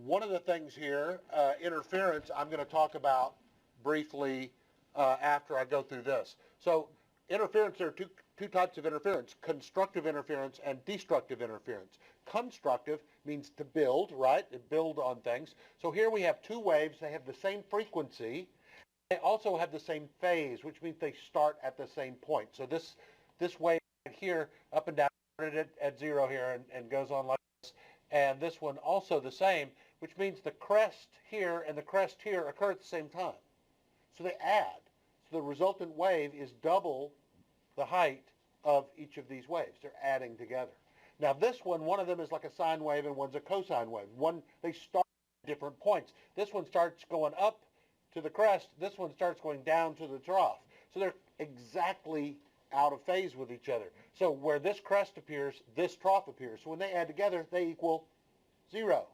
One of the things here, interference, I'm going to talk about briefly after I go through this. So interference, there are two types of interference: constructive interference and destructive interference. Constructive means to build, right? To build on things. So here we have two waves. They have the same frequency. They also have the same phase, which means they start at the same point. So this wave here, up and down, started at zero here and goes on like this. And this one also the same, which means the crest here and the crest here occur at the same time. So they add. So the resultant wave is double the height of each of these waves. They're adding together. Now this one of them is like a sine wave and one's a cosine wave. They start at different points. This one starts going up to the crest. This one starts going down to the trough. So they're exactly out of phase with each other. So where this crest appears, this trough appears. So when they add together, they equal zero,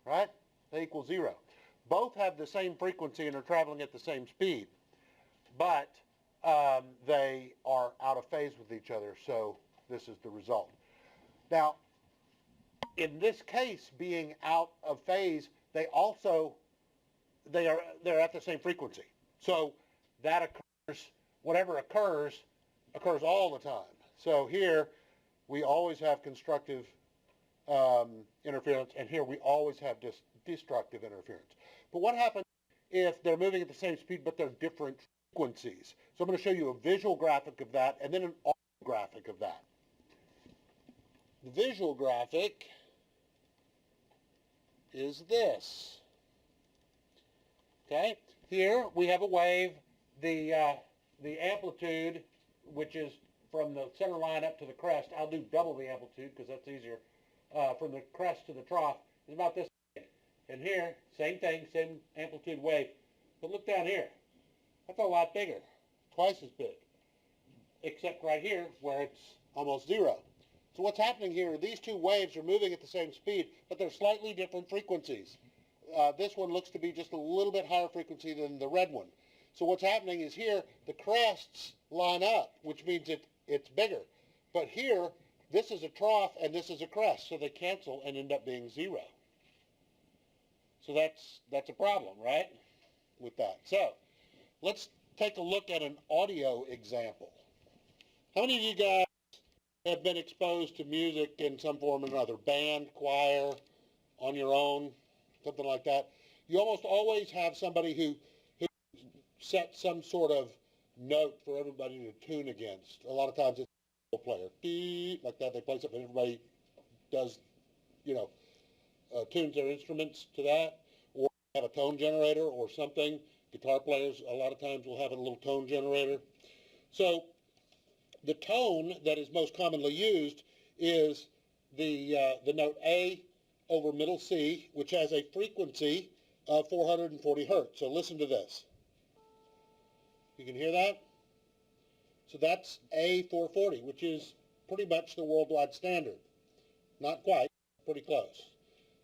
right? They equal zero. Both have the same frequency and are traveling at the same speed, but they are out of phase with each other, so this is the result. Now, in this case, being out of phase, they're at the same frequency. So that occurs, whatever occurs all the time. So here we always have constructive interference, and here we always have destructive interference. But what happens if they're moving at the same speed but they're different frequencies? So I'm going to show you a visual graphic of that and then an audio graphic of that. The visual graphic is this. Okay, here we have a wave. The amplitude, which is from the center line up to the crest, I'll do double the amplitude because that's easier, from the crest to the trough, is about this big. And here, same thing, same amplitude wave. But look down here. That's a lot bigger, twice as big, except right here where it's almost zero. So what's happening here, these two waves are moving at the same speed, but they're slightly different frequencies. This one looks to be just a little bit higher frequency than the red one. So what's happening is here, the crests line up, which means it's bigger. But here, this is a trough and this is a crest, so they cancel and end up being zero. So that's a problem, right, with that. So let's take a look at an audio example. How many of you guys have been exposed to music in some form or another? Band, choir, on your own, something like that? You almost always have somebody who sets some sort of note for everybody to tune against. A lot of times it's a player, like that. They play something, everybody does, tunes their instruments to that, or have a tone generator or something. Guitar players a lot of times will have a little tone generator. So the tone that is most commonly used is the note A over middle C, which has a frequency of 440 hertz. So listen to this. You can hear that? So that's A440, which is pretty much the worldwide standard. Not quite, pretty close.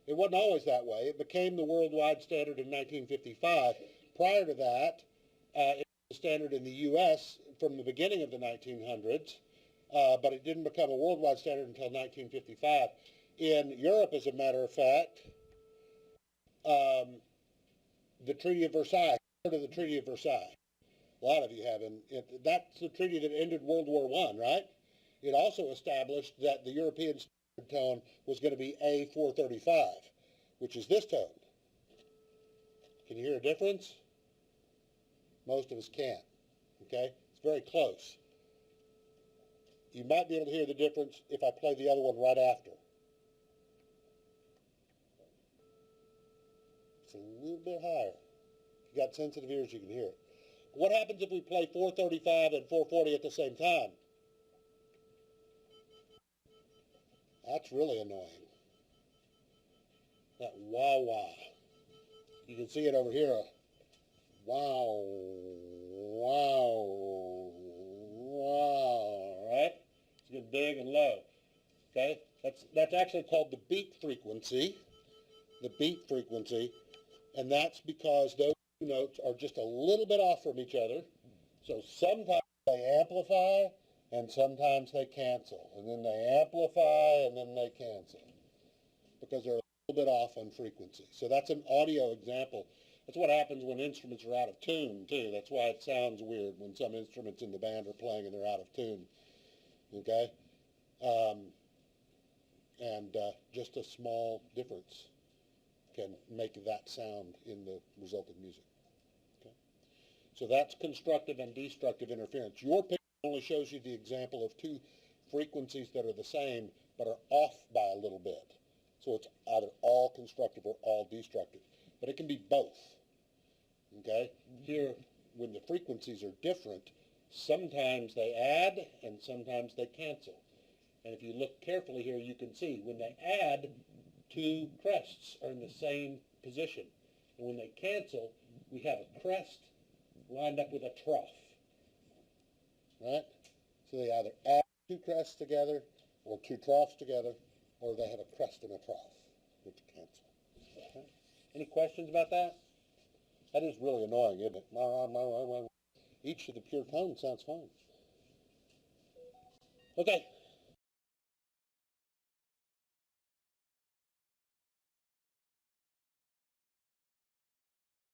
It wasn't always that way. It became the worldwide standard in 1955. Prior to that, it was the standard in the U.S. from the beginning of the 1900s, but it didn't become a worldwide standard until 1955. In Europe, as a matter of fact, the Treaty of Versailles, heard of the Treaty of Versailles? A lot of you haven't. That's the treaty that ended World War I, right? It also established that the European standard tone was going to be A435, which is this tone. Can you hear a difference? Most of us can't, okay? It's very close. You might be able to hear the difference if I play the other one right after. It's a little bit higher. If you got sensitive ears, you can hear it. What happens if we play 435 and 440 at the same time? That's really annoying. That wah-wah. You can see it over here. Wow, wow, wow, right? It's getting big and low, okay? That's actually called the beat frequency, and that's because those notes are just a little bit off from each other. So sometimes they amplify and sometimes they cancel, and then they amplify and then they cancel because they're a little bit off on frequency. So that's an audio example. That's what happens when instruments are out of tune, too. That's why it sounds weird when some instruments in the band are playing and they're out of tune. Okay? Just a small difference can make that sound in the resulting music. Okay? So that's constructive and destructive interference. Your picture only shows you the example of two frequencies that are the same but are off by a little bit. So it's either all constructive or all destructive. But it can be both. Okay? Here, when the frequencies are different, sometimes they add and sometimes they cancel. And if you look carefully here, you can see when they add, two crests are in the same position. And when they cancel, we have a crest lined up with a trough. Right? So they either add two crests together or two troughs together, or they have a crest and a trough, which cancel. Okay? Any questions about that? That is really annoying, isn't it? Each of the pure tones sounds fine. Okay.